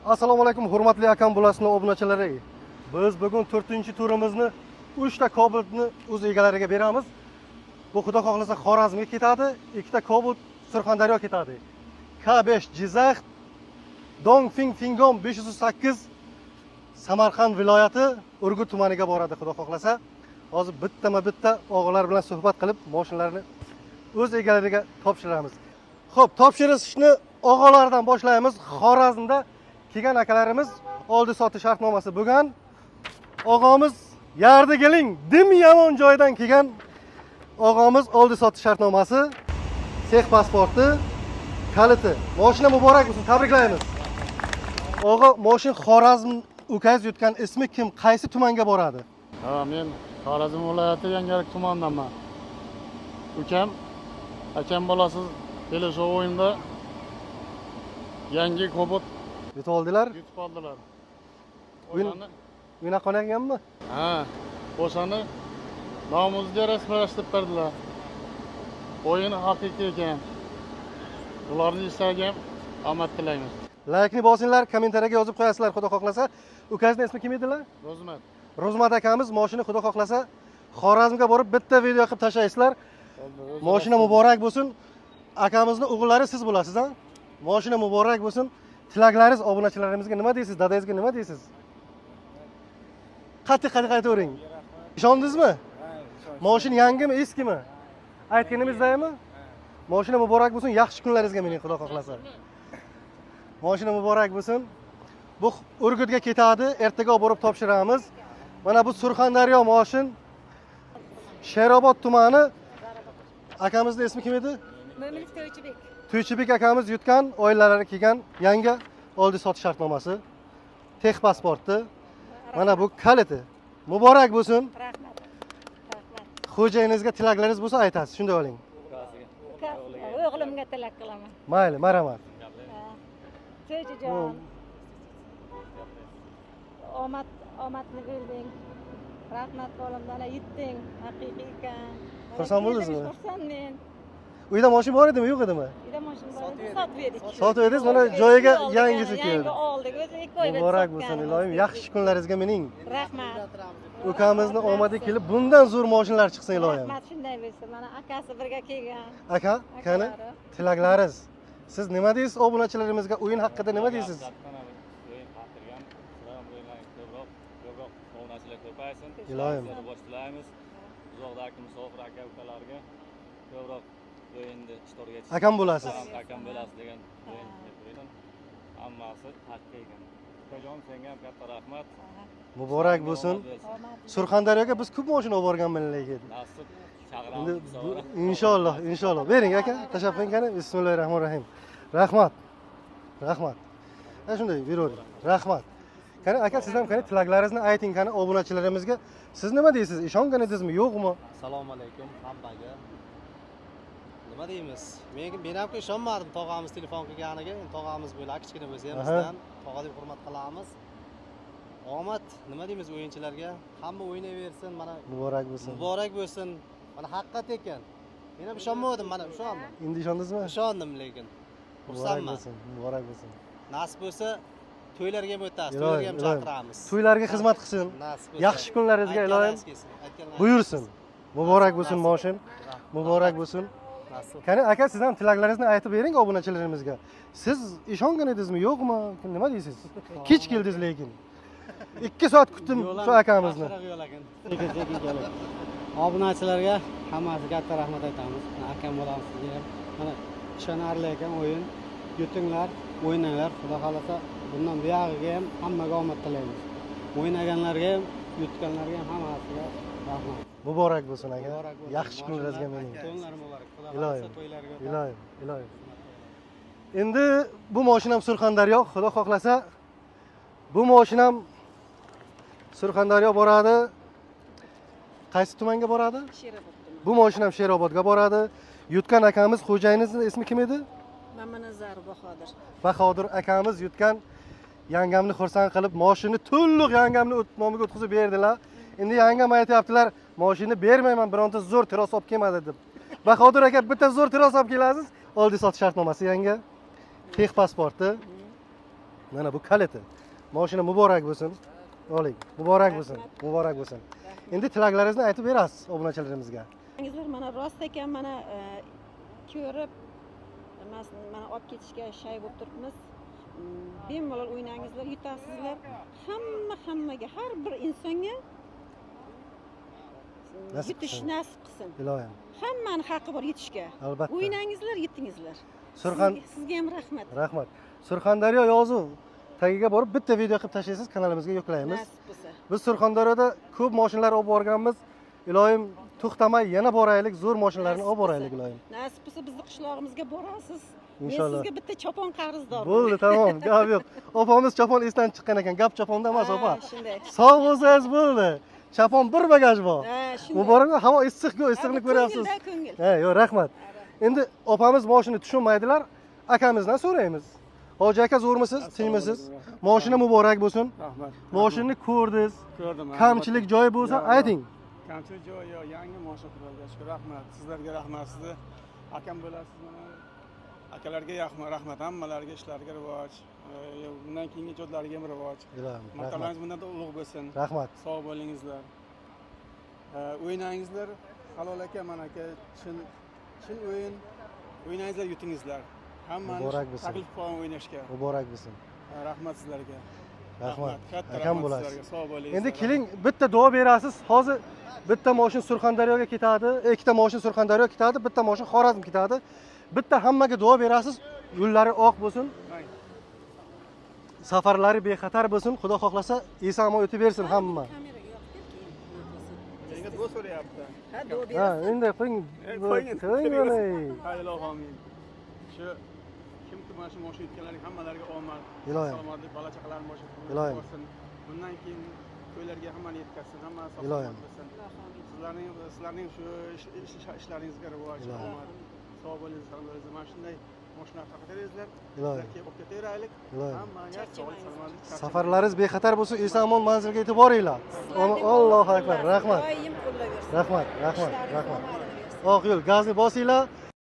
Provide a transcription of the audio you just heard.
Assalomu alaykum, hurmatli akam bulasini obunachilari. Biz bugun 4-turimizni 3 ta Cobalt'ni o'z egalariga beramiz. Bu xudo xohlasa Xorazmga ketadi, 2 ta Cobalt Surxondaryo ketadi. K5 Jizzax, Dongfing Fingom 508 Samarqand viloyati Urgut tumaniga boradi xudo xohlasa. Hozir bittama-bitta og'alar bilan suhbat qilib, mashinalarni o'z egalariga topshiramiz. Xo'p, topshirishni og'alardan boshlaymiz. Xorazmda kelgan akalarimiz oldi sotish shartnomasi bo'lgan. Og'amiz yardi keling, dim yomon joydan kelgan og'amiz oldi sotish shartnomasi, sex pasporti, kaliti. Mashina muborak bo'lsin, tabriklaymiz. Og'a, mashina Xorazm ukaz yutgan ismi kim, qaysi tumanga boradi? Ha, men Xorazm viloyati Yangiyo'l tumanidanman. Akam bolasi kelishuv o'yinda yangi Cobalt Yutib oldilar. yutib oldilar. O'yina qolganmi? Ha, o'shani nomimizga rasmiylashtirib berdilar. O'yin haqiqiy ekan. Ularni istagan omad tilaymiz. Laykni bosinglar, kommentariyaga yozib qo'yasizlar xudo xohlasa. Ukazning ismi kim edilar? Rozmat. Rozmat akamiz mashina xudo xohlasa Xorazmga borib bitta video qilib tashlaysizlar. Mashina muborak bo'lsin. Akamizning o'g'illari siz bo'lasiz, ha? Mashina muborak bo'lsin. Tilaklaringiz obunachilarimizga nima deysiz? Dadangizga nima deysiz? Qattiq aytavering. Ishondingizmi? Mashina yangimi, eskimi? Aytganimizdaymi? Mashina muborak bo'lsin, yaxshi kunlaringizga mening xudo xohlasa. Mashina muborak bo'lsin. Bu Urgutga ketadi, ertaga borib topshiramiz. Mana bu Surxondaryo moshin Sherobod tumani. Akamizning ismi kim edi? Mo'minov To'ychibek. To'ychibek akamiz yutgan, oilalari kelgan yangi oldi sotish shartnomasi, tex pasporti. Mana bu kaliti. Muborak bo'lsin. Rahmat. Xo'jayinizga tilaklaringiz bo'lsa aytasiz, shunday oling. O'g'limga tilak qilaman. Mayli, marhamat. To'ychijon. Omadni berding. Rahmat qo'limdan yutding. Haqiqiy ekan. Xursand bo'ldingizmi? Xursandmen. Uyda mashina bor edimi, yo'q edimi? Uyda mashina bor edi, sotib berdik. Sotib edingiz, mana joyiga yangisi keldi. Yangi oldik, o'zi 2 oy Muborak bo'lsin, ilohim, yaxshi kunlaringizga mening. Rahmat. Ukamizni omadi kelib, bundan zo'r mashinalar chiqsin ilohim. Rahmat, shunday bo'lsin. Mana akasi birga kelgan. Aka, qani tilaklaringiz. Siz nima deysiz obunachilarimizga, o'yin haqida nima deysiz? Ilohim. boshlaymiz. Uzoqdagi musofir aka ukalarga ko'proq o'yinda ishtirok etish. Akam bo'lasiz. Akam bo'lasiz degan o'yin. Hammasi haqiqiy ekan. Ukajon, senga ham katta rahmat. Muborak bo'lsin. Surxondaryoga biz ko'p mashina olib borganman lekin. Nasib Endi chaqiramiz. inshaalloh. Bering aka, tashlab qo'ying qani. Bismillahirrohmanirrohim. Rahmat. Shunday beravering. Rahmat. Qani aka, siz ham qani tilaklaringizni ayting qani obunachilarimizga. Siz nima deysiz? Ishongan edingizmi, yo'qmi? Assalomu alaykum hammaga. Nima deymiz? Men ham ishonmadim tog'amiz telefon qilganiga. Tog'amiz bo'lar, kichkina bo'lsa ham bizdan tog'a deb hurmat qilamiz. Omad, nima deymiz o'yinchilarga? Hamma o'ynayversin, mana Muborak bo'lsin. Muborak bo'lsin. Mana haqiqat ekan. Men ham ishonmadim, mana ishondim. Endi ishondingizmi? Ishondim lekin. Xursandman. Muborak bo'lsin. Nasib bo'lsa to'ylarga ham o'tasiz, to'ylarga ham chaqiramiz. To'ylarga xizmat qilsin. Yaxshi kunlaringizga ilohim buyursin. Muborak bo'lsin moshin. Muborak bo'lsin. Qani aka, siz ham tilaklaringizni aytib bering obunachilarimizga. Siz ishongan edingizmi, yo'qmi? Nima deysiz? Kech keldingiz lekin. 2 soat kutdim shu akamizni. Obunachilarga hammasiga katta rahmat aytamiz. Akam bilan sizga ham mana ishonarli ekan o'yin. Yutinglar, o'ynanglar. Xudo xolasa bundan buyog'iga ham hammaga omad tilaymiz. O'ynaganlarga ham, yutganlarga ham hammasiga rahmat. Muborak bo'lsin aka. Yaxshi kunlaringizga mening. To'ylar muborak. Xudo xolasa to'ylarga Ilohim. Endi bu mashinam Surxondaryo, xudo xohlasa bu mashinam Surxondaryo boradi. Qaysi tumanga boradi? Sherobod tumani. Bu mashinam Sherobodga boradi. Yutgan akamiz xo'jayinizning ismi kim edi? Mamanazar Bahodir. Bahodir akamiz yutgan yangamni xursand qilib, mashina to'liq yangamni nomiga o'tkazib berdilar. Endi yangam aytayaptilar, mashina bermayman, bironta zo'r tiros olib kelmadi deb. Bahodir aka, bitta zo'r tiros olib kelasiz. Oldi sotish shartnomasi yanga. Tex pasporti. Mana bu kaliti. Mashina muborak bo'lsin. Oling. Muborak bo'lsin. Muborak bo'lsin. Endi tilaklaringizni aytib berasiz obunachilarimizga. Sizlar mana rost ekan, mana ko'rib mana olib ketishga shay bo'lib turibmiz. Bemalol o'ynangizlar, yutasizlar. Hammaga, har bir insonga yutish nasib qilsin. Iloyim. Hammani haqqi bor yutishga. Albatta. O'ynangizlar, yetdingizlar. Sizga ham rahmat. Rahmat. Surxondaryo yozuv tagiga borib bitta video qilib tashlaysiz, kanalimizga yuklaymiz. Nasib bo'lsa. Biz Surxondaryoda ko'p mashinalar olib borganmiz. Iloyim to'xtamay yana boraylik, zo'r mashinalarni olib boraylik iloyim. Nasib bo'lsa bizni qishlog'imizga borasiz. Inshaalloh. Men sizga bitta chopon qarzdor. Bo'ldi, tamom, gap yo'q. Opamiz chopon esdan chiqqan ekan, gap choponda emas, opa. Shunday. Sog' bo'lsangiz bo'ldi. Chopon bir bagaj bor. Shunday. Muborak, havo issiq-ku, issiqni ko'ryapsiz. Ko'ngil. Yo'q, rahmat. Endi opamiz mashina tushunmaydilar, akamizdan so'raymiz. Hoji aka zo'rmisiz, tinchmisiz? Mashina muborak bo'lsin. Rahmat. Mashinani ko'rdingiz. Ko'rdim. Kamchilik joyi bo'lsa ayting. Kamchilik joyi yo'q, yangi mashina xudoga shukr. Rahmat. Sizlarga rahmat. Sizni akam bo'lasiz mana. Akalarga rahmat, hammalariga ishlariga rivoj. Bundan keyingi ijodlariga ham rivoj. Ilohim, Maktablaringiz bundan da ulug' bo'lsin. Rahmat. Sog' bo'lingizlar. O'ynangizlar. Halol aka, mana aka, chin o'yin. O'ynangizlar, yutingizlar. Hammani Muborak bo'lsin. taklif qilaman o'ynashga. Muborak bo'lsin. Rahmat sizlarga. Rahmat. Katta Akam rahmat bo'lasiz. sizlarga. Sog' bo'linglar. Endi keling, bitta duo berasiz. Hozir bitta mashina Surxondaryoga ketadi, ikkita mashina Surxondaryoga ketadi, bitta mashina Xorazm ketadi. Bitta hammaga duo berasiz. Yo'llari oq bo'lsin. Safarlari bexatar bo'lsin. Xudo xohlasa, eson o'tib bersin hamma. Kameraga yoqib keyin. Menga duo so'rayapti. Ha, duo Ha, berasiz. endi qo'ying. Qo'ying. Ha, ilohim. Shu kimki mana shu mashina yutganlarning hammalariga omad. Ilohim. Salomatlik, bola chaqalarni boshqa Ilohim. bo'lsin. Bundan keyin to'ylarga hammani yetkazsin, hammasi Ilohim. salomat bo'lsin. Sizlarning shu ishlaringizga rivoj, Ilohim. omad. Sog' bo'lingiz, salomat bo'linglar. Mana shunday mashina taqatingizlar. Ilohim. Sizlar kelib olib ketaveraylik. Ilohim. Hammaga sog', salomatlik. Safarlaringiz bexatar bo'lsin, eson-omon manzilga yetib boringlar. Allohu akbar. Rahmat. Doim qo'llaversin. Rahmat, rahmat, Ishlaringiz rahmat. omadini bersin. Oq yo'l, gazni bosinglar.